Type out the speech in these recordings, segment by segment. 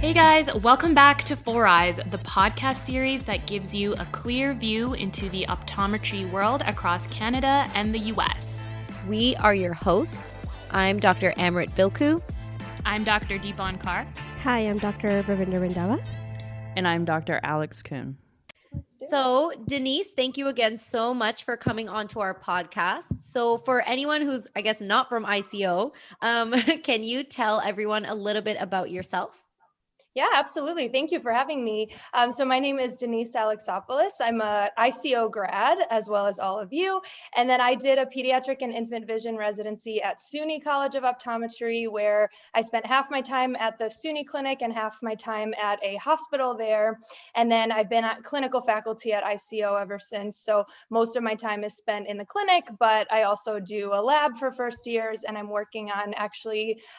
Hey guys, welcome back to Four Eyes, the podcast series that gives you a clear view into the optometry world across Canada and the US. We are your hosts. I'm Dr. Amrit Bilku. I'm Dr. Deepan Kaur. Hi, I'm Dr. Ravinder Randhawa. And I'm Dr. Alex Kuhn. So, Denise, thank you again so much for coming onto our podcast. So, for anyone who's, I guess, not from ICO, can you tell everyone a little bit about yourself? Yeah, absolutely. Thank you for having me. So my name is Denise Alexopoulos. I'm a ICO grad, as well as all of you. And then I did a pediatric and infant vision residency at SUNY College of Optometry, where I spent half my time at the SUNY clinic and half my time at a hospital there. And then I've been at clinical faculty at ICO ever since. So most of my time is spent in the clinic, but I also do a lab for first years, and I'm working on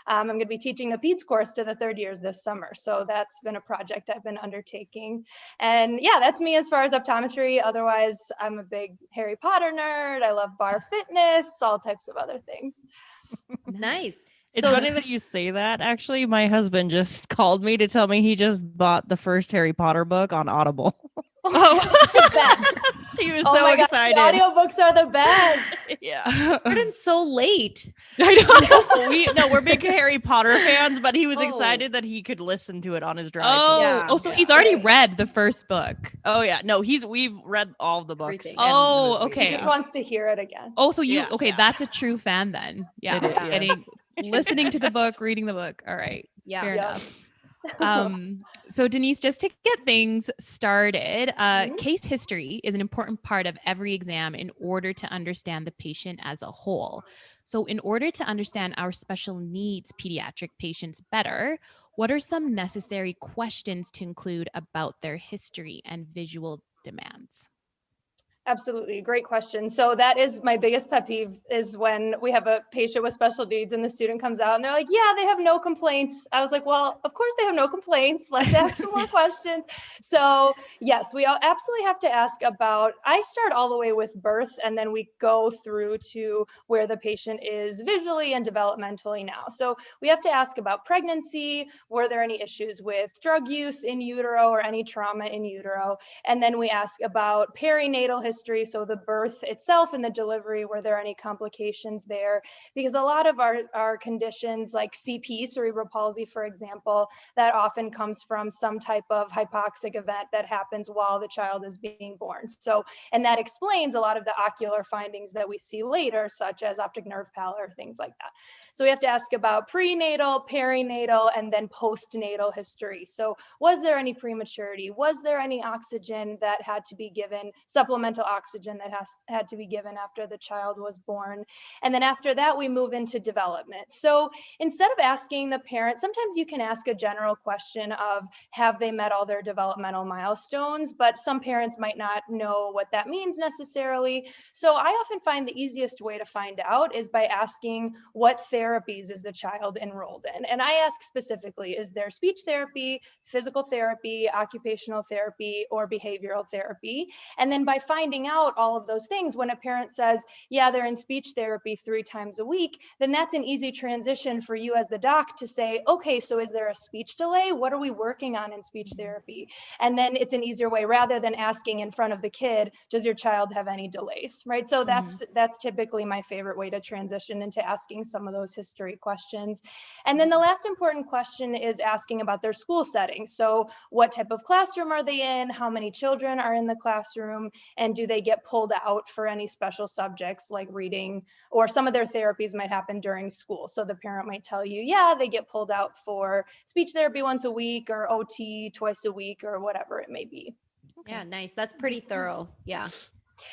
I'm going to be teaching the PEDS course to the third years this summer. So that's been a project I've been undertaking. And yeah, that's me as far as optometry. Otherwise, I'm a big Harry Potter nerd. I love bar fitness, all types of other things. Nice. It's funny that you say that. Actually, my husband just called me to tell me he just bought the first Harry Potter book on Audible. Oh, the best. He was Oh so my gosh, excited. the audiobooks are the best. Yeah. Jordan's so late. I know. We're big Harry Potter fans, but he was Oh. excited that he could listen to it on his drive. Yeah. So he's already read the first book. Oh yeah. No, we've read all the books. Everything. and Oh, the movies. okay. He just wants to hear it again. Oh, so you, Yeah. okay, Yeah. that's a true fan then. Yeah. It is, yes. Getting, listening to the book, reading the book. All right. Yeah. Fair Yeah. enough. So Denise, just to get things started, case history is an important part of every exam in order to understand the patient as a whole. So in order to understand our special needs pediatric patients better, what are some necessary questions to include about their history and visual demands? Absolutely. Great question. So that is my biggest pet peeve, is when we have a patient with special needs and the student comes out and they're like, yeah, they have no complaints. I was like, well, of course they have no complaints. Let's ask some more questions. So yes, we absolutely have to ask about, I start all the way with birth, and then we go through to where the patient is visually and developmentally now. So we have to ask about pregnancy. Were there any issues with drug use in utero or any trauma in utero? And then we ask about perinatal history, so the birth itself and the delivery, were there any complications there? Because a lot of our conditions like CP, cerebral palsy, for example, that often comes from some type of hypoxic event that happens while the child is being born. So, and that explains a lot of the ocular findings that we see later, such as optic nerve pallor, things like that. So we have to ask about prenatal, perinatal, and then postnatal history. So was there any prematurity? Was there any oxygen that had to be given, supplemental oxygen that had to be given after the child was born? And then after that, we move into development. So instead of asking the parent, sometimes you can ask a general question of, have they met all their developmental milestones? But some parents might not know what that means necessarily. So I often find the easiest way to find out is by asking, what therapies is the child enrolled in? And I ask specifically, is there speech therapy, physical therapy, occupational therapy, or behavioral therapy? And then by finding out all of those things, when a parent says, yeah, they're in speech therapy 3 times a week, then that's an easy transition for you as the doc to say, okay, so is there a speech delay? What are we working on in speech therapy? And then it's an easier way, rather than asking in front of the kid, does your child have any delays, right? So that's typically my favorite way to transition into asking some of those history questions. And then the last important question is asking about their school setting. So what type of classroom are they in? How many children are in the classroom? And do they get pulled out for any special subjects like reading, or some of their therapies might happen during school. So the parent might tell you, yeah, they get pulled out for speech therapy once a week, or OT twice a week, or whatever it may be. Yeah, nice. That's pretty thorough. Yeah.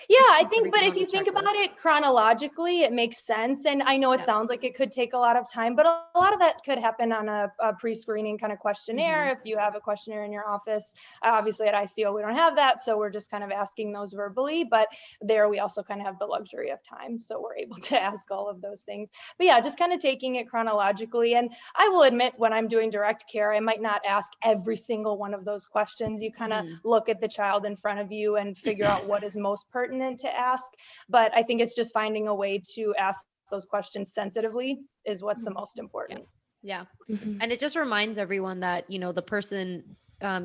Yeah, I think, Everything but on if the you think about checklist. it chronologically, it makes sense. And I know it Yeah. sounds like it could take a lot of time, but a lot of that could happen on a pre-screening kind of questionnaire. If you have a questionnaire in your office, obviously at ICO, we don't have that. So we're just kind of asking those verbally, but there we also kind of have the luxury of time. So we're able to ask all of those things. But yeah, just kind of taking it chronologically. And I will admit, when I'm doing direct care, I might not ask every single one of those questions. You kind of look at the child in front of you and figure out what is most pertinent to ask. But I think it's just finding a way to ask those questions sensitively is what's the most important. Yeah. Mhm. And it just reminds everyone that, the person,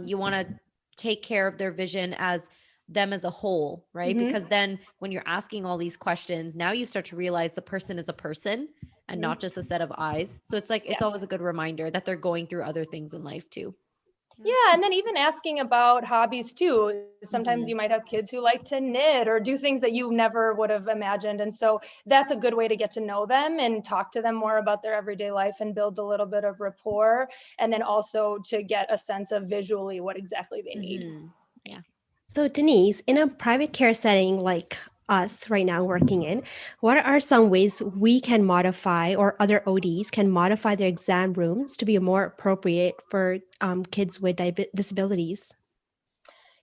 you want to take care of their vision as them as a whole, right? Mhm. Because then when you're asking all these questions, now you start to realize the person is a person and Mhm. not just a set of eyes. So it's like, it's always a good reminder that they're going through other things in life too. Yeah, and then even asking about hobbies too. Sometimes Mhm. you might have kids who like to knit or do things that you never would have imagined. And so that's a good way to get to know them and talk to them more about their everyday life and build a little bit of rapport. And then also to get a sense of visually what exactly they need. Mhm. Yeah. So, Denise, in a private care setting like us right now working in, what are some ways we can modify or other ODs can modify their exam rooms to be more appropriate for kids with disabilities?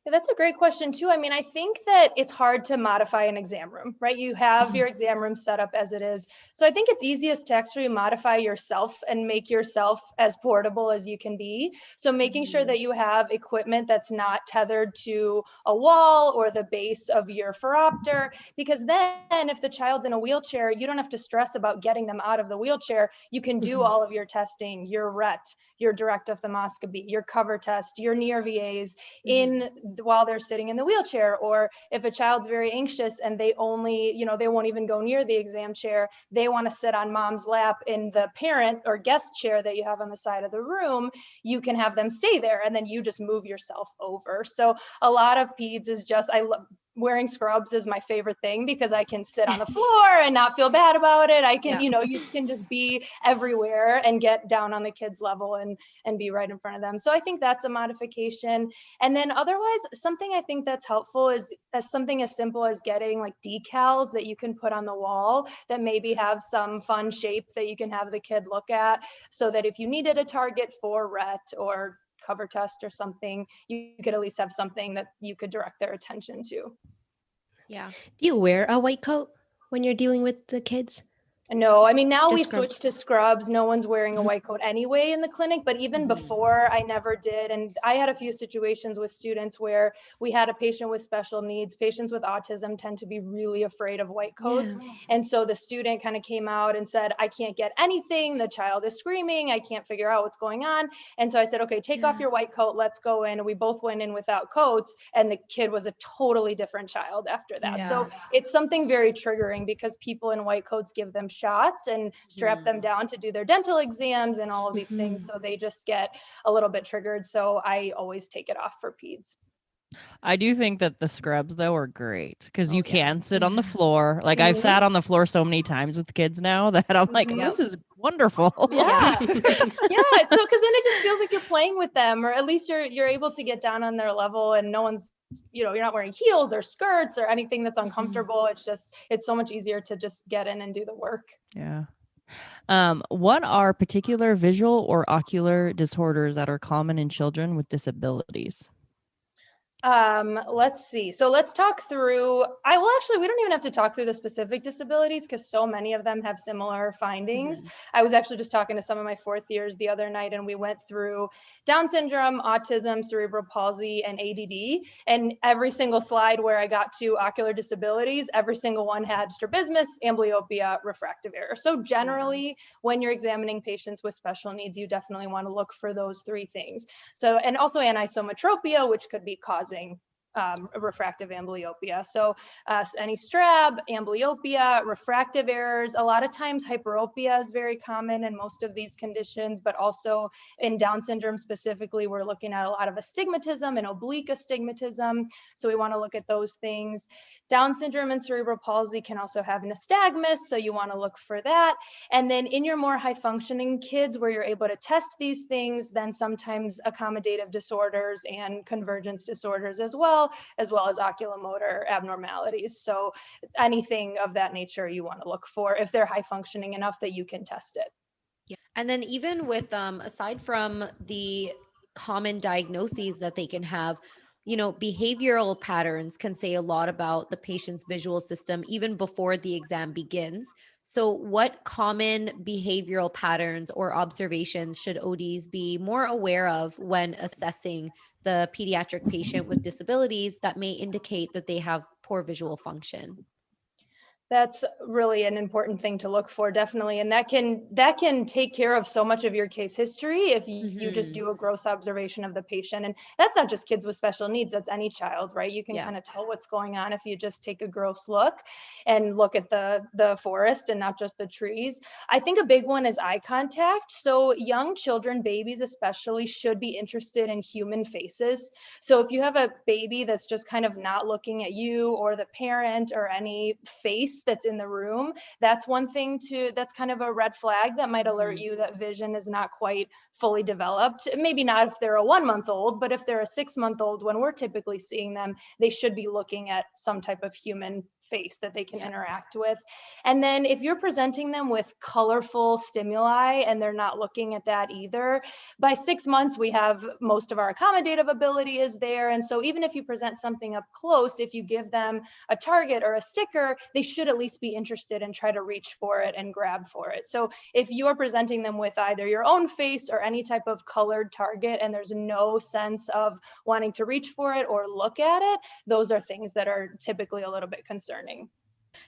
Yeah, that's a great question too. I mean, I think that it's hard to modify an exam room, right? You have your exam room set up as it is. So I think it's easiest to actually modify yourself and make yourself as portable as you can be. So making sure that you have equipment that's not tethered to a wall or the base of your phoropter, because then if the child's in a wheelchair, you don't have to stress about getting them out of the wheelchair. You can do all of your testing, your RET, your direct ophthalmoscopy, your cover test, your near VAs in while they're sitting in the wheelchair. Or if a child's very anxious and they only, they won't even go near the exam chair, they want to sit on mom's lap in the parent or guest chair that you have on the side of the room, you can have them stay there and then you just move yourself over. So a lot of peds is just, I love wearing scrubs is my favorite thing because I can sit on the floor and not feel bad about it. I can, you can just be everywhere and get down on the kids' level and be right in front of them. So I think that's a modification. And then otherwise, something I think that's helpful is something as simple as getting like decals that you can put on the wall that maybe have some fun shape that you can have the kid look at, so that if you needed a target for RET or cover test or something, you could at least have something that you could direct their attention to. Yeah. Do you wear a white coat when you're dealing with the kids? No, I mean, now Just we scrubs. switched to scrubs. No one's wearing a Mhm. white coat anyway in the clinic, but even before I never did. And I had a few situations with students where we had a patient with special needs. Patients with autism tend to be really afraid of white coats. Yeah. And so the student kind of came out and said, I can't get anything. The child is screaming. I can't figure out what's going on. And so I said, okay, take off your white coat. Let's go in. And we both went in without coats. And the kid was a totally different child after that. Yeah. So it's something very triggering because people in white coats give them shots and strap them down to do their dental exams and all of these things. So they just get a little bit triggered. So I always take it off for peds. I do think that the scrubs though are great because Oh, you yeah. can sit on the floor. Like I've sat on the floor so many times with kids now that I'm like, this is wonderful. Yeah. Yeah. So because then it just feels like you're playing with them, or at least you're able to get down on their level and no one's, you're not wearing heels or skirts or anything that's uncomfortable. It's so much easier to just get in and do the work. Yeah. What are particular visual or ocular disorders that are common in children with disabilities? Let's see. So let's talk through, actually, we don't even have to talk through the specific disabilities because so many of them have similar findings. I was actually just talking to some of my fourth years the other night and we went through Down syndrome, autism, cerebral palsy, and ADD. And every single slide where I got to ocular disabilities, every single one had strabismus, amblyopia, refractive error. So generally, when you're examining patients with special needs, you definitely want to look for those three things. So, and also anisometropia, which could be causing refractive amblyopia. So any strab, amblyopia, refractive errors, a lot of times hyperopia is very common in most of these conditions, but also in Down syndrome specifically, we're looking at a lot of astigmatism and oblique astigmatism. So we want to look at those things. Down syndrome and cerebral palsy can also have nystagmus, so you want to look for that. And then in your more high functioning kids where you're able to test these things, then sometimes accommodative disorders and convergence disorders as well as oculomotor abnormalities. So anything of that nature you want to look for if they're high functioning enough that you can test it. Yeah. And then even with, aside from the common diagnoses that they can have, behavioral patterns can say a lot about the patient's visual system even before the exam begins. So what common behavioral patterns or observations should ODs be more aware of when assessing the pediatric patient with disabilities that may indicate that they have poor visual function? That's really an important thing to look for, definitely. And that can take care of so much of your case history if you just do a gross observation of the patient. And that's not just kids with special needs, that's any child, right? You can kind of tell what's going on if you just take a gross look and look at the forest and not just the trees. I think a big one is eye contact. So young children, babies especially, should be interested in human faces. So if you have a baby that's just kind of not looking at you or the parent or any face that's in the room, that's one thing that's kind of a red flag that might alert you that vision is not quite fully developed. Maybe not if they're a 1-month-old, but if they're a 6-month-old, when we're typically seeing them, they should be looking at some type of human face that they can interact with. And then if you're presenting them with colorful stimuli and they're not looking at that either, by 6 months, we have most of our accommodative ability is there. And so even if you present something up close, if you give them a target or a sticker, they should at least be interested and try to reach for it and grab for it. So if you're presenting them with either your own face or any type of colored target and there's no sense of wanting to reach for it or look at it, those are things that are typically a little bit concerning.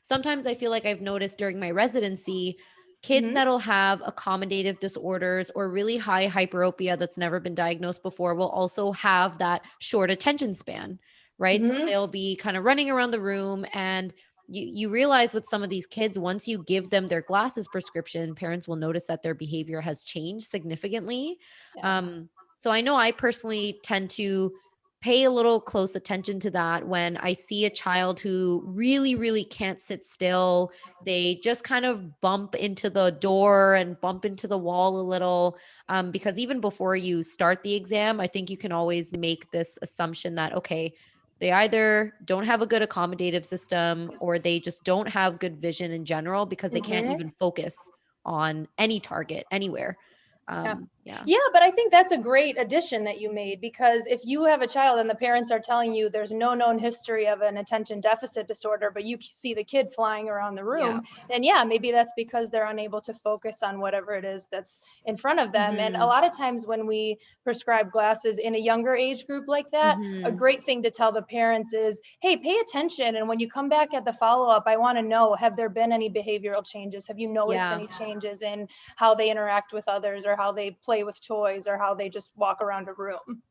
Sometimes I feel like I've noticed during my residency, kids that'll have accommodative disorders or really high hyperopia that's never been diagnosed before will also have that short attention span, right? So they'll be kind of running around the room, and you realize with some of these kids, once you give them their glasses prescription, parents will notice that their behavior has changed significantly. So I know I personally tend to pay a little close attention to that when I see a child who really, really can't sit still. They just kind of bump into the door and bump into the wall a little. Because even before you start the exam, I think you can always make this assumption that, okay, they either don't have a good accommodative system or they just don't have good vision in general because they can't even focus on any target anywhere. Yeah, but I think that's a great addition that you made, because if you have a child and the parents are telling you there's no known history of an attention deficit disorder, but you see the kid flying around the room, then maybe that's because they're unable to focus on whatever it is that's in front of them. And a lot of times when we prescribe glasses in a younger age group like that, a great thing to tell the parents is, hey, pay attention. And when you come back at the follow-up, I want to know, have there been any behavioral changes? Have you noticed any changes in how they interact with others, or how they play with toys, or how they just walk around a room?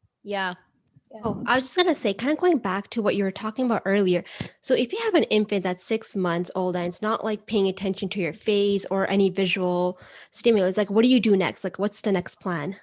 Oh, I was just going to say, kind of going back to what you were talking about earlier. So if you have an infant that's 6 months old and it's not like paying attention to your face or any visual stimulus, like what do you do next? Like what's the next plan?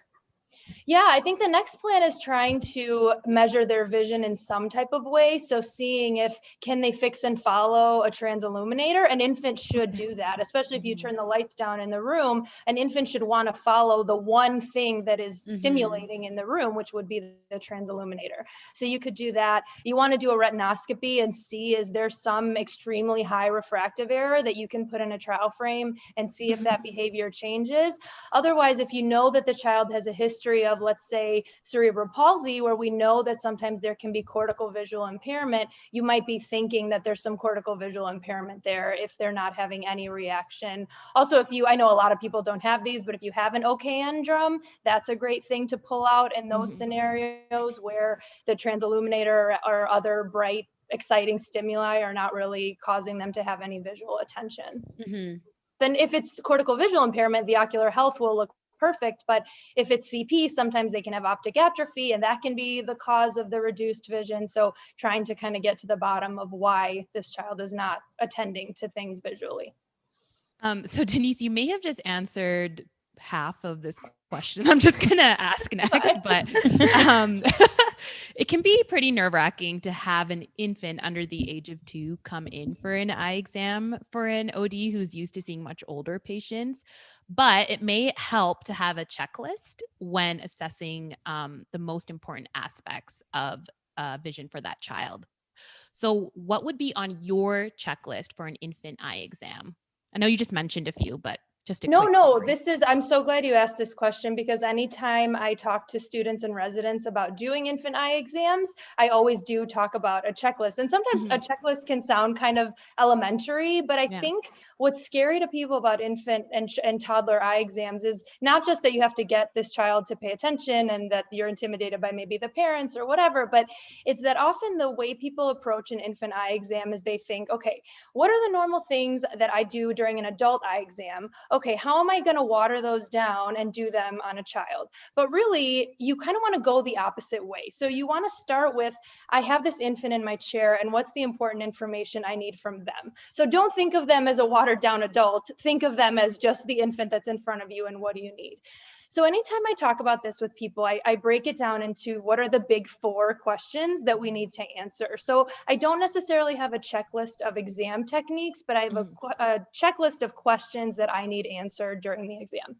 Yeah, I think the next plan is trying to measure their vision in some type of way. So seeing if can they fix and follow a transilluminator. An infant should do that, especially if you turn the lights down in the room. An infant should want to follow the one thing that is stimulating in the room, which would be the transilluminator. So you could do that. You want to do a retinoscopy and see, is there some extremely high refractive error that you can put in a trial frame and see if that behavior changes. Otherwise, if you know that the child has a history of, let's say, cerebral palsy, where we know that sometimes there can be cortical visual impairment, you might be thinking that there's some cortical visual impairment there if they're not having any reaction. Also, I know a lot of people don't have these, but if you have an OKN drum, that's a great thing to pull out in those scenarios where the transilluminator or other bright, exciting stimuli are not really causing them to have any visual attention. Then if it's cortical visual impairment, the ocular health will look perfect. But if it's CP, sometimes they can have optic atrophy, and that can be the cause of the reduced vision. So trying to kind of get to the bottom of why this child is not attending to things visually. So Denise, you may have just answered half of this question I'm just going to ask next, but it can be pretty nerve-wracking to have an infant under the age of 2 come in for an eye exam for an OD who's used to seeing much older patients. But it may help to have a checklist when assessing the most important aspects of vision for that child. So what would be on your checklist for an infant eye exam? I know you just mentioned a few, but Just a No, quick no, summary. I'm so glad you asked this question, because anytime I talk to students and residents about doing infant eye exams, I always do talk about a checklist. And sometimes a checklist can sound kind of elementary, but I think what's scary to people about infant and toddler eye exams is not just that you have to get this child to pay attention and that you're intimidated by maybe the parents or whatever, but it's that often the way people approach an infant eye exam is they think, okay, what are the normal things that I do during an adult eye exam? Okay, how am I going to water those down and do them on a child? But really, you kind of want to go the opposite way. So you want to start with, I have this infant in my chair, and what's the important information I need from them? So don't think of them as a watered down adult. Think of them as just the infant that's in front of you, and what do you need? So anytime I talk about this with people, I break it down into what are the big 4 questions that we need to answer. So I don't necessarily have a checklist of exam techniques, but I have a checklist of questions that I need answered during the exam.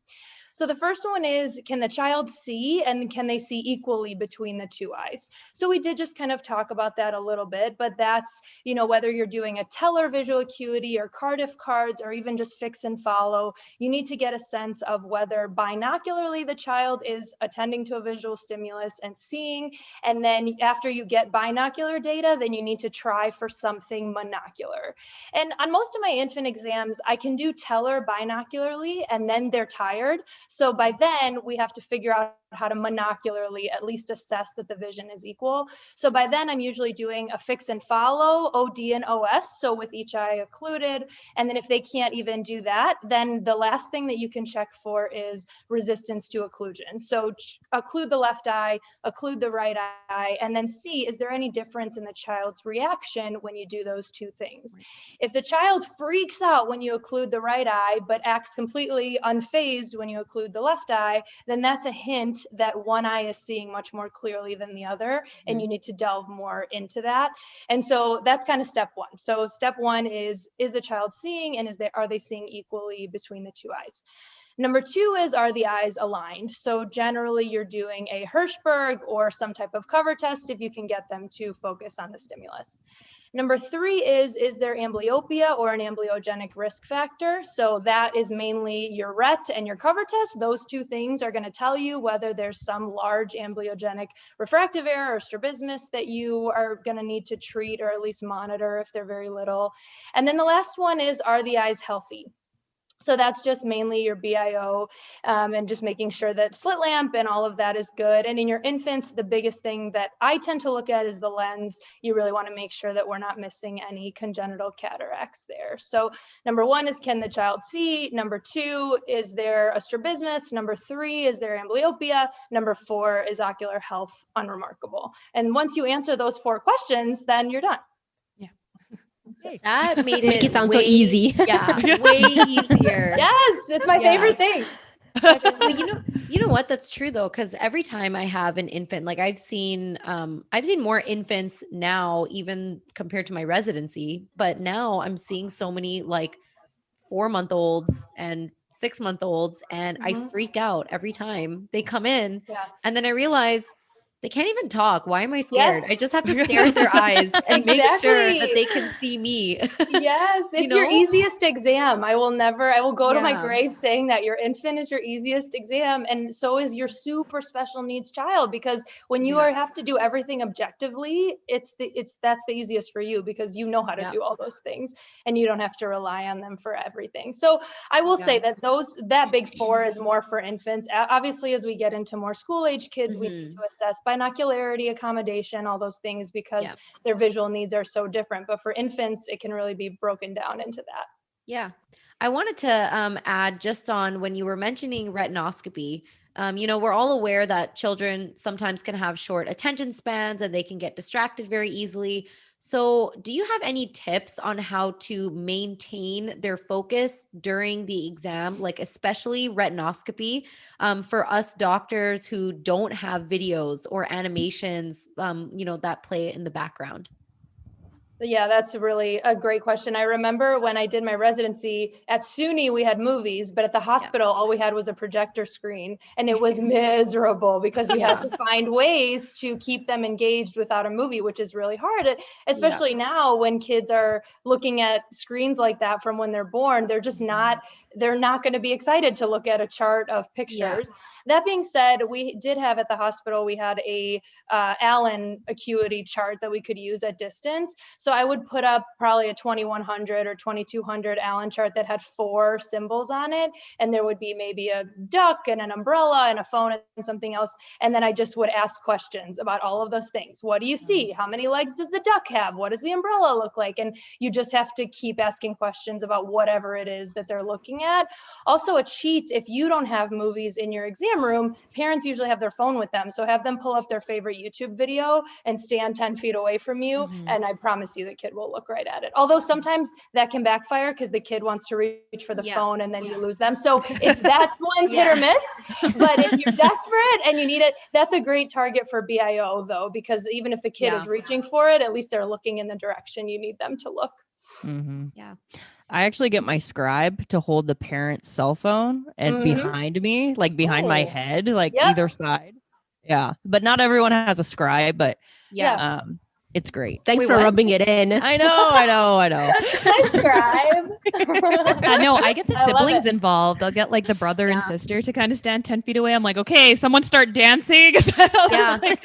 So the first one is, can the child see, and can they see equally between the 2 eyes? So we did just kind of talk about that a little bit, but that's, whether you're doing a teller visual acuity or Cardiff cards or even just fix and follow, you need to get a sense of whether binocularly the child is attending to a visual stimulus and seeing. And then after you get binocular data, then you need to try for something monocular. And on most of my infant exams, I can do teller binocularly and then they're tired. So by then we have to figure out how to monocularly at least assess that the vision is equal. So by then I'm usually doing a fix and follow, OD and OS, so with each eye occluded. And then if they can't even do that, then the last thing that you can check for is resistance to occlusion. So occlude the left eye, occlude the right eye, and then see, is there any difference in the child's reaction when you do those 2 things? If the child freaks out when you occlude the right eye, but acts completely unfazed when you occlude the left eye, then that's a hint that one eye is seeing much more clearly than the other, and you need to delve more into that. And so that's kind of step 1. So step 1 is the child seeing, and are they seeing equally between the 2 eyes? Number 2 is, are the eyes aligned? So generally you're doing a Hirschberg or some type of cover test if you can get them to focus on the stimulus. Number 3 is there amblyopia or an amblyogenic risk factor? So that is mainly your RET and your cover test. Those 2 things are going to tell you whether there's some large amblyogenic refractive error or strabismus that you are going to need to treat or at least monitor if they're very little. And then the last one is, are the eyes healthy? So that's just mainly your BIO and just making sure that slit lamp and all of that is good. And in your infants, the biggest thing that I tend to look at is the lens. You really want to make sure that we're not missing any congenital cataracts there. So number 1 is, can the child see? Number 2, is there a strabismus? Number 3, is there amblyopia? Number 4, is ocular health unremarkable? And once you answer those 4 questions, then you're done. That made Make it sound so easy. Yeah, way easier. Yes, it's my favorite thing. Well, you know what? That's true though, because every time I have an infant, like I've seen more infants now, even compared to my residency. But now I'm seeing so many like 4-month-olds and 6-month-olds, and I freak out every time they come in. Yeah. And then I realize they can't even talk. Why am I scared? Yes. I just have to stare at their eyes and make sure that they can see me. Yes, it's your easiest exam. I will go to my grave saying that your infant is your easiest exam, and so is your super special needs child, because when you have to do everything objectively, that's the easiest for you, because you know how to do all those things and you don't have to rely on them for everything. So I will say that that big 4 is more for infants. Obviously, as we get into more school age kids, we need to assess binocularity, accommodation, all those things, because their visual needs are so different. But for infants, it can really be broken down into that. Yeah. I wanted to add just on when you were mentioning retinoscopy, we're all aware that children sometimes can have short attention spans and they can get distracted very easily. So do you have any tips on how to maintain their focus during the exam, like especially retinoscopy, for us doctors who don't have videos or animations, that play in the background? Yeah, that's really a great question. I remember when I did my residency at SUNY, we had movies, but at the hospital, all we had was a projector screen, and it was miserable because you had to find ways to keep them engaged without a movie, which is really hard, especially now when kids are looking at screens like that from when they're born. They're just they're not going to be excited to look at a chart of pictures. That being said, we did have at the hospital, we had a Allen acuity chart that we could use at distance. So I would put up probably a 2100 or 2200 Allen chart that had 4 symbols on it. And there would be maybe a duck and an umbrella and a phone and something else. And then I just would ask questions about all of those things. What do you see? How many legs does the duck have? What does the umbrella look like? And you just have to keep asking questions about whatever it is that they're looking at. Also a cheat, if you don't have movies in your exam room, parents usually have their phone with them. So have them pull up their favorite YouTube video and stand 10 feet away from you. And I promise you the kid will look right at it. Although sometimes that can backfire because the kid wants to reach for the phone and then you lose them. So that's one's hit or miss. But if you're desperate and you need it, that's a great target for BIO though, because even if the kid is reaching for it, at least they're looking in the direction you need them to look. I actually get my scribe to hold the parent's cell phone and behind me, like behind my head, like either side. Yeah. But not everyone has a scribe, but it's great. Thanks for rubbing it in. I know. Scribe. No, I get the siblings involved. I'll get like the brother and sister to kind of stand 10 feet away. I'm like, okay, someone start dancing. Like,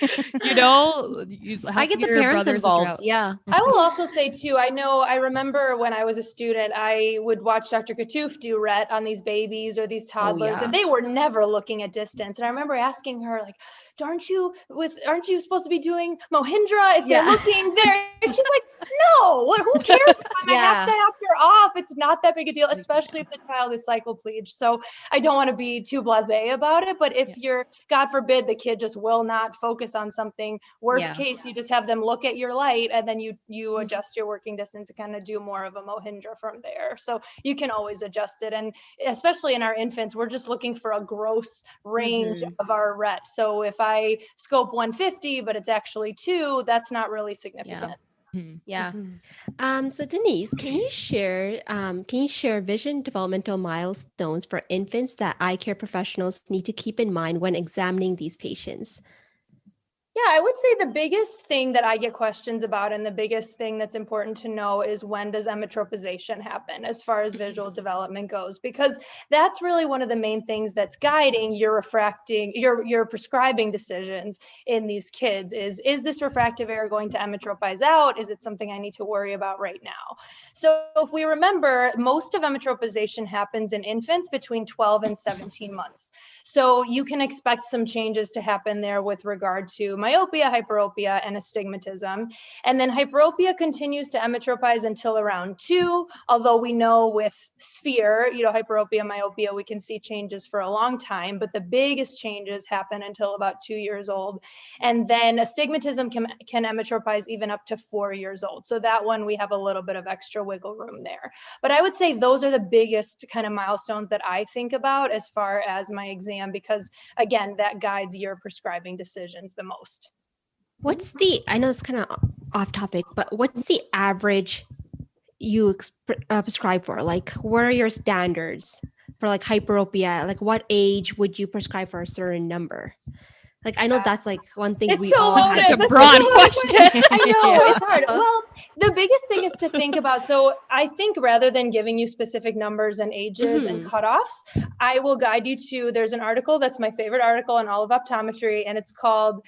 I get the parents involved. I will also say too, I remember when I was a student, I would watch Dr. Katouf do Rhett on these babies or these toddlers, and they were never looking at distance. And I remember asking her, like, aren't you supposed to be doing Mohindra if they're looking there? And she's like, no, who cares if I have to act her off? It's not that big a deal, especially if the child is cycloplegic. So I don't want to be too blasé about it, but if you're, God forbid, the kid just will not focus on something, worst case, you just have them look at your light and then you adjust your working distance and kind of do more of a Mohindra from there. So you can always adjust it. And especially in our infants, we're just looking for a gross range of our Rhett. So if I scope 150, but it's actually 2, that's not really significant. So Denise, can you share vision developmental milestones for infants that eye care professionals need to keep in mind when examining these patients? Yeah, I would say the biggest thing that I get questions about and the biggest thing that's important to know is when does emmetropization happen as far as visual development goes, because that's really one of the main things that's guiding your prescribing decisions in these kids is this refractive error going to emmetropize out? Is it something I need to worry about right now? So if we remember, most of emmetropization happens in infants between 12 and 17 months. So you can expect some changes to happen there with regard to myopia, hyperopia, and astigmatism. And then hyperopia continues to emmetropize until around 2, although we know with sphere, hyperopia, myopia, we can see changes for a long time, but the biggest changes happen until about 2 years old. And then astigmatism can emmetropize even up to 4 years old. So that one, we have a little bit of extra wiggle room there. But I would say those are the biggest kind of milestones that I think about as far as my exam, because again, that guides your prescribing decisions the most. I know it's kind of off topic, but what's the average you prescribe for? Like, what are your standards for like hyperopia? Like, what age would you prescribe for a certain number? Like, I know that's like one thing we all have. Such a broad question. I know, it's hard. Well, the biggest thing is to think about, so I think rather than giving you specific numbers and ages and cutoffs, I will guide you to, there's an article that's my favorite article in all of optometry, and it's called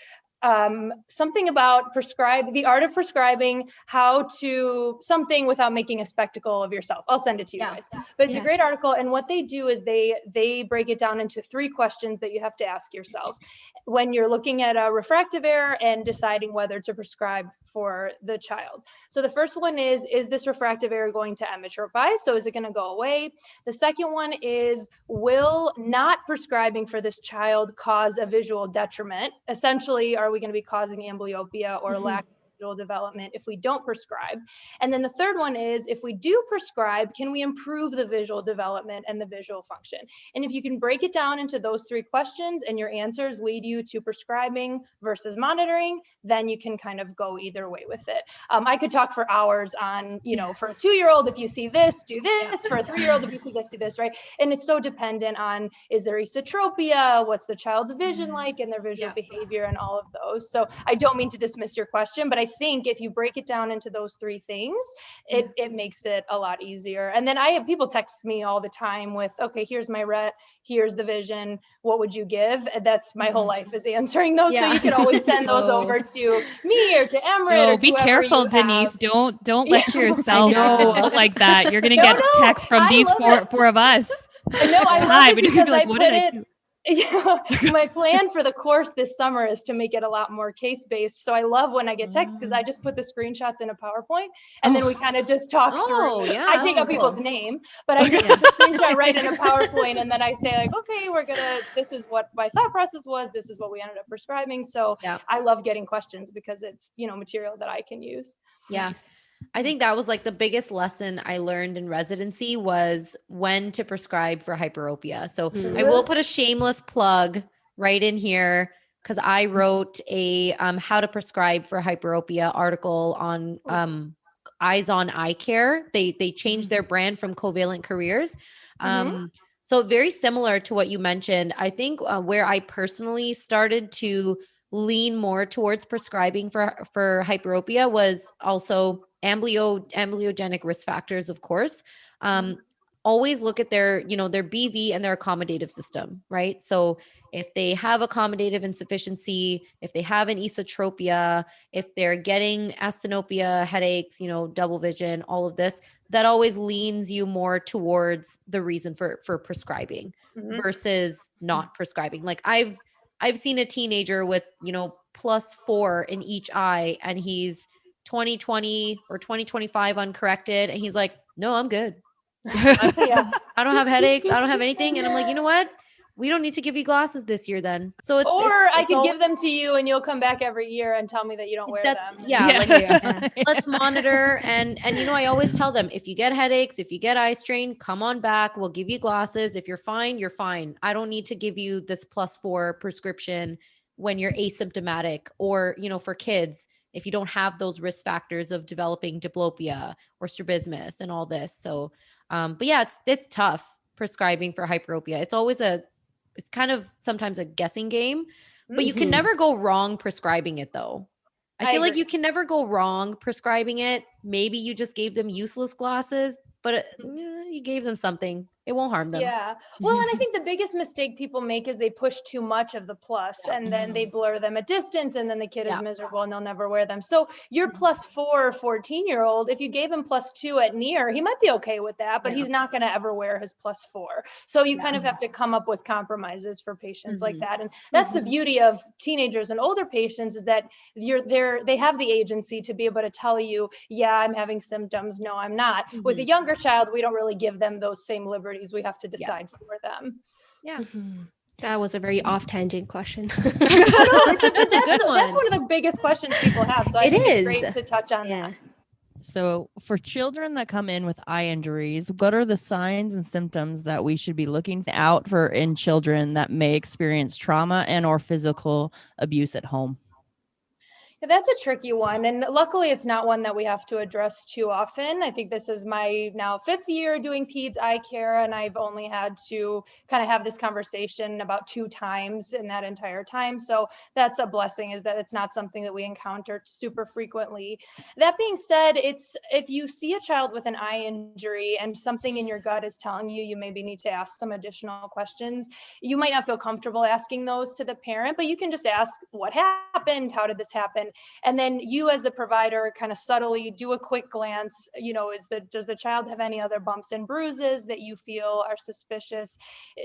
something about the art of prescribing how to something without making a spectacle of yourself. I'll send it to you guys, but it's a great article. And what they do is they break it down into 3 questions that you have to ask yourself when you're looking at a refractive error and deciding whether to prescribe for the child. So the first one is this refractive error going to emmetropize? So is it going to go away? The second one is, will not prescribing for this child cause a visual detriment? Essentially, are we going to be causing amblyopia or lack visual development if we don't prescribe? And then the third one is, if we do prescribe, can we improve the visual development and the visual function? And if you can break it down into those three questions and your answers lead you to prescribing versus monitoring, then you can kind of go either way with it. I could talk for hours on, for a 2-year-old, if you see this, do this. For a 3-year-old, if you see this, do this, right? And it's so dependent on, is there esotropia? What's the child's vision like and their visual behavior and all of those. So I don't mean to dismiss your question, but I think if you break it down into those three things, it makes it a lot easier. And then I have people text me all the time with, okay, here's my ret, here's the vision, what would you give? And that's my whole life is answering those. So you can always send those over to me or to Emrit. Or be careful, Denise. Don't lecture yourself like that. You're gonna get texts from these four of us. No, I love it because I put it. My plan for the course this summer is to make it a lot more case-based. So I love when I get texts because I just put the screenshots in a PowerPoint and then we kind of just talk through. I take out people's name, but I just put the screenshot right in a PowerPoint and then I say like, okay, this is what my thought process was. This is what we ended up prescribing. So I love getting questions because it's, material that I can use. Yeah. I think that was like the biggest lesson I learned in residency was when to prescribe for hyperopia. So I will put a shameless plug right in here because I wrote a how to prescribe for hyperopia article on Eyes on Eye Care. They changed their brand from Covalent Careers. So very similar to what you mentioned. I think where I personally started to lean more towards prescribing for hyperopia was also amblyogenic risk factors, of course. Always look at their BV and their accommodative system, right? So if they have accommodative insufficiency, if they have an esotropia, if they're getting asthenopia, headaches, double vision, all of this, that always leans you more towards the reason for prescribing versus not prescribing. Like I've seen a teenager with, +4 in each eye and he's 20/20 or 20/25 uncorrected. And he's like, no, I'm good. I don't have headaches. I don't have anything. And I'm like, you know what? We don't need to give you glasses this year then. So I could give them to you and you'll come back every year and tell me that you don't wear them. Let's monitor. And I always tell them, if you get headaches, if you get eye strain, come on back. We'll give you glasses. If you're fine, you're fine. I don't need to give you this +4 prescription when you're asymptomatic or, for kids, if you don't have those risk factors of developing diplopia or strabismus and all this. So, but yeah, it's tough prescribing for hyperopia. It's kind of sometimes a guessing game, but you can never go wrong prescribing it though. I feel like you can never go wrong prescribing it. Maybe you just gave them useless glasses, but you gave them something. It won't harm them. Yeah. Well, and I think the biggest mistake people make is they push too much of the plus and then they blur them at distance and then the kid is miserable and they'll never wear them. So your +4 14-year-old, if you gave him +2 at near, he might be okay with that, but he's not going to ever wear his +4. So you kind of have to come up with compromises for patients like that. And that's the beauty of teenagers and older patients is that they have the agency to be able to tell you, yeah, I'm having symptoms. No, I'm not. With a younger child, we don't really give them those same liberties. We have to decide for them. Yeah. That was a very off-tangent question. It's a good one. That's one of the biggest questions people have. So I think it's great to touch on that. So for children that come in with eye injuries, what are the signs and symptoms that we should be looking out for in children that may experience trauma and or physical abuse at home? That's a tricky one. And luckily, it's not one that we have to address too often. I think this is my now 5th year doing peds eye care, and I've only had to kind of have this conversation about 2 times in that entire time. So that's a blessing, is that it's not something that we encounter super frequently. That being said, if you see a child with an eye injury and something in your gut is telling you maybe need to ask some additional questions, you might not feel comfortable asking those to the parent, but you can just ask, what happened? How did this happen? And then you as the provider kind of subtly do a quick glance, does the child have any other bumps and bruises that you feel are suspicious?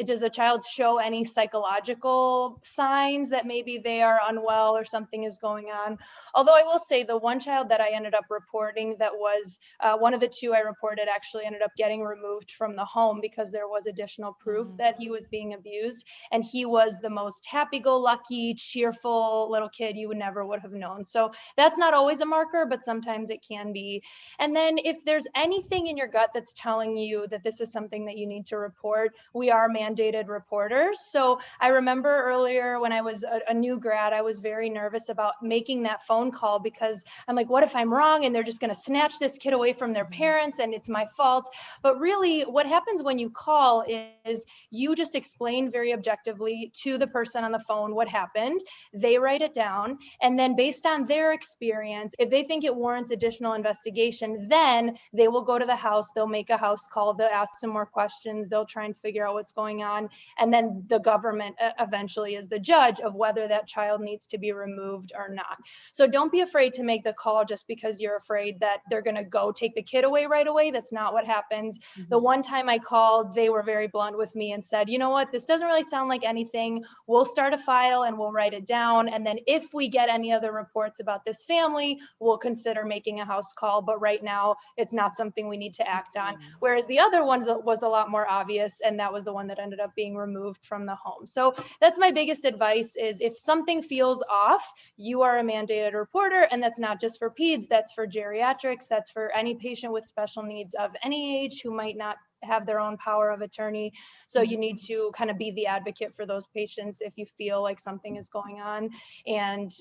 Does the child show any psychological signs that maybe they are unwell or something is going on? Although I will say the one child that I ended up reporting that was one of the 2 I reported actually ended up getting removed from the home because there was additional proof that he was being abused. And he was the most happy-go-lucky, cheerful little kid you would have known shown. So that's not always a marker, but sometimes it can be. And then if there's anything in your gut that's telling you that this is something that you need to report, we are mandated reporters. So I remember earlier when I was a new grad, I was very nervous about making that phone call because I'm like, what if I'm wrong and they're just going to snatch this kid away from their parents and it's my fault? But really what happens when you call is you just explain very objectively to the person on the phone what happened. They write it down. And then based on their experience, if they think it warrants additional investigation, then they will go to the house, they'll make a house call, they'll ask some more questions, they'll try and figure out what's going on. And then the government eventually is the judge of whether that child needs to be removed or not. So don't be afraid to make the call just because you're afraid that they're going to go take the kid away right away. That's not what happens. The one time I called, they were very blunt with me and said, you know what, this doesn't really sound like anything. We'll start a file and we'll write it down. And then if we get any other reports about this family, we'll consider making a house call. But right now, it's not something we need to act on. Whereas the other one was a lot more obvious. And that was the one that ended up being removed from the home. So that's my biggest advice is if something feels off, you are a mandated reporter. And that's not just for peds, that's for geriatrics, that's for any patient with special needs of any age who might not have their own power of attorney. So you need to kind of be the advocate for those patients if you feel like something is going on and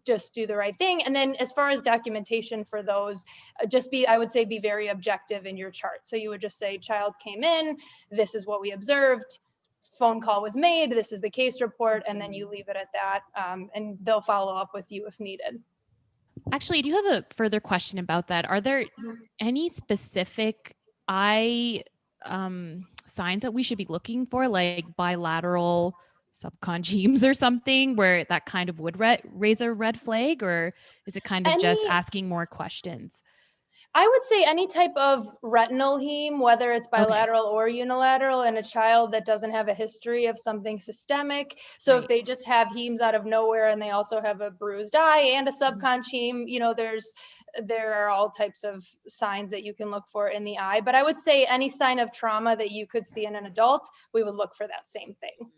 just do the right thing. And then as far as documentation for those, I would say be very objective in your chart. So you would just say child came in, this is what we observed, phone call was made, this is the case report, and then you leave it at that. And they'll follow up with you if needed. Actually, I do have a further question about that. Are there any specific signs that we should be looking for, like bilateral subconjugates or something, where that kind of would raise a red flag, or is it kind of just asking more questions? I would say any type of retinal heme, whether it's bilateral or unilateral, in a child that doesn't have a history of something systemic. So if they just have hemes out of nowhere and they also have a bruised eye and a subconj heme, you know, there are all types of signs that you can look for in the eye. But I would say any sign of trauma that you could see in an adult, we would look for that same thing.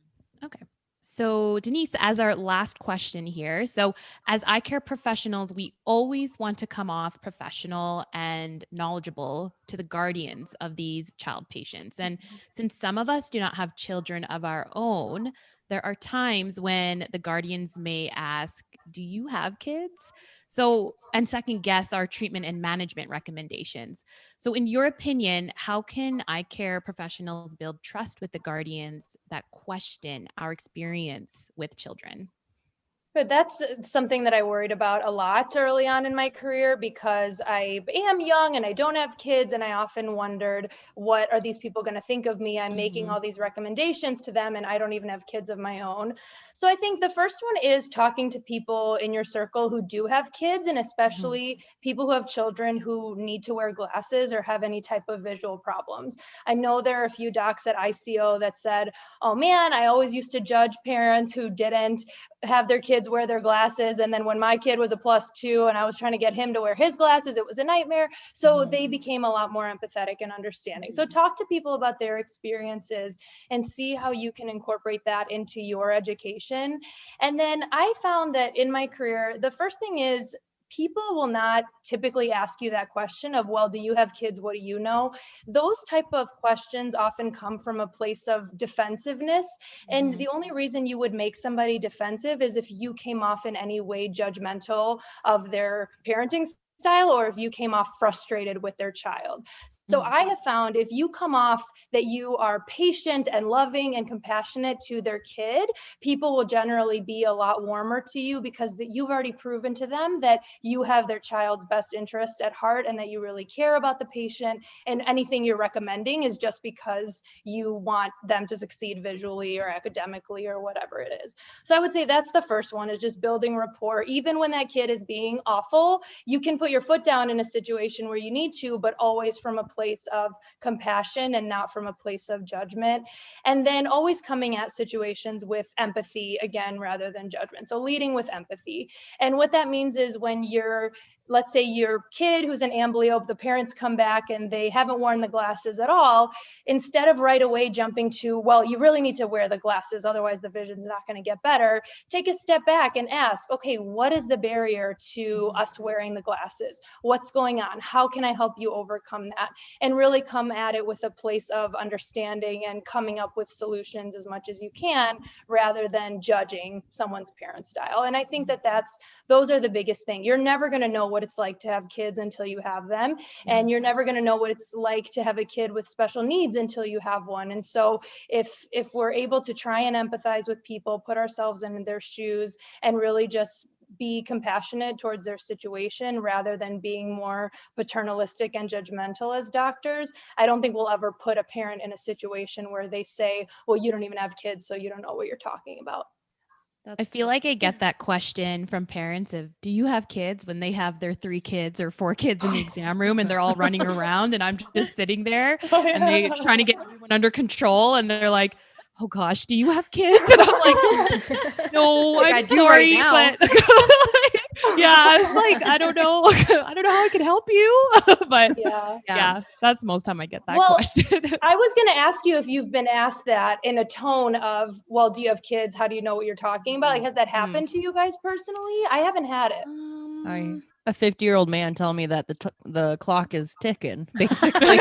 Okay. So Denise, as our last question here, so as eye care professionals, we always want to come off professional and knowledgeable to the guardians of these child patients. And since some of us do not have children of our own, there are times when the guardians may ask, do you have kids? So, and second guess our treatment and management recommendations. So in your opinion, how can eye care professionals build trust with the guardians that question our experience with children? But that's something that I worried about a lot early on in my career because I am young and I don't have kids. And I often wondered, what are these people going to think of me? I'm making all these recommendations to them and I don't even have kids of my own. So I think the first one is talking to people in your circle who do have kids, and especially people who have children who need to wear glasses or have any type of visual problems. I know there are a few docs at ICO that said, oh man, I always used to judge parents who didn't have their kids wear their glasses. And then when my kid was a +2 and I was trying to get him to wear his glasses, it was a nightmare. So they became a lot more empathetic and understanding. So talk to people about their experiences and see how you can incorporate that into your education. And then I found that in my career, the first thing is people will not typically ask you that question of, well, do you have kids? What do you know? Those type of questions often come from a place of defensiveness. And the only reason you would make somebody defensive is if you came off in any way judgmental of their parenting style, or if you came off frustrated with their child. So I have found if you come off that you are patient and loving and compassionate to their kid, people will generally be a lot warmer to you because you've already proven to them that you have their child's best interest at heart and that you really care about the patient, and anything you're recommending is just because you want them to succeed visually or academically or whatever it is. So I would say that's the first one, is just building rapport. Even when that kid is being awful, you can put your foot down in a situation where you need to, but always from a place of compassion and not from a place of judgment. And then always coming at situations with empathy, again, rather than judgment. So leading with empathy. And what that means is when you're let's say your kid who's an amblyopia, the parents come back and they haven't worn the glasses at all, instead of right away jumping to, well, you really need to wear the glasses, otherwise the vision's not going to get better, take a step back and ask, okay, what is the barrier to us wearing the glasses? What's going on? How can I help you overcome that? And really come at it with a place of understanding and coming up with solutions as much as you can, rather than judging someone's parent style. And I think those are the biggest thing. You're never going to know what it's like to have kids until you have them. And you're never going to know what it's like to have a kid with special needs until you have one. And so if we're able to try and empathize with people, put ourselves in their shoes, and really just be compassionate towards their situation rather than being more paternalistic and judgmental as doctors, I don't think we'll ever put a parent in a situation where they say, well, you don't even have kids, so you don't know what you're talking about. I feel like I get that question from parents of, do you have kids, when they have their 3 kids or 4 kids in the exam room and they're all running around and I'm just sitting there and they trying to get everyone under control and they're like, oh gosh, do you have kids? And I'm like, no, like, I'm sorry, right but yeah, I was like, I don't know how I can help you. But yeah, that's the most time I get that question. I was going to ask you if you've been asked that in a tone of, well, do you have kids? How do you know what you're talking about? Like, has that happened to you guys personally? I haven't had it. A 50-year-old man telling me that the clock is ticking, basically.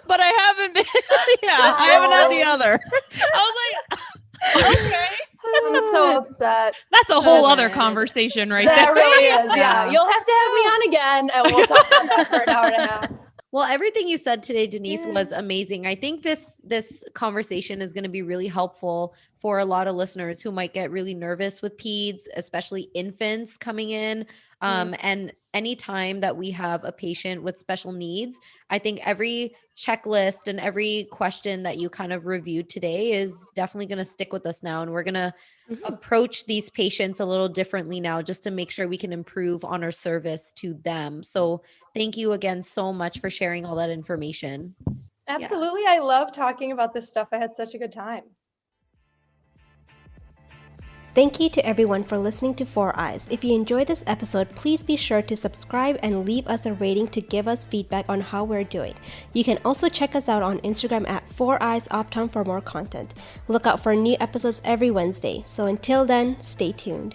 But I haven't been, I haven't had the other. I was like, okay. I'm so upset. That's a whole other conversation right there. That really is, yeah. You'll have to have me on again and we'll talk about that for an hour and a half. Well, everything you said today, Denise, was amazing. I think this conversation is going to be really helpful for a lot of listeners who might get really nervous with peds, especially infants coming in. And anytime that we have a patient with special needs, I think every checklist and every question that you kind of reviewed today is definitely going to stick with us now. And we're going to approach these patients a little differently now, just to make sure we can improve on our service to them. So thank you again so much for sharing all that information. Absolutely. Yeah. I love talking about this stuff. I had such a good time. Thank you to everyone for listening to 4 Eyes. If you enjoyed this episode, please be sure to subscribe and leave us a rating to give us feedback on how we're doing. You can also check us out on Instagram at 4EyesOptom for more content. Look out for new episodes every Wednesday. So until then, stay tuned.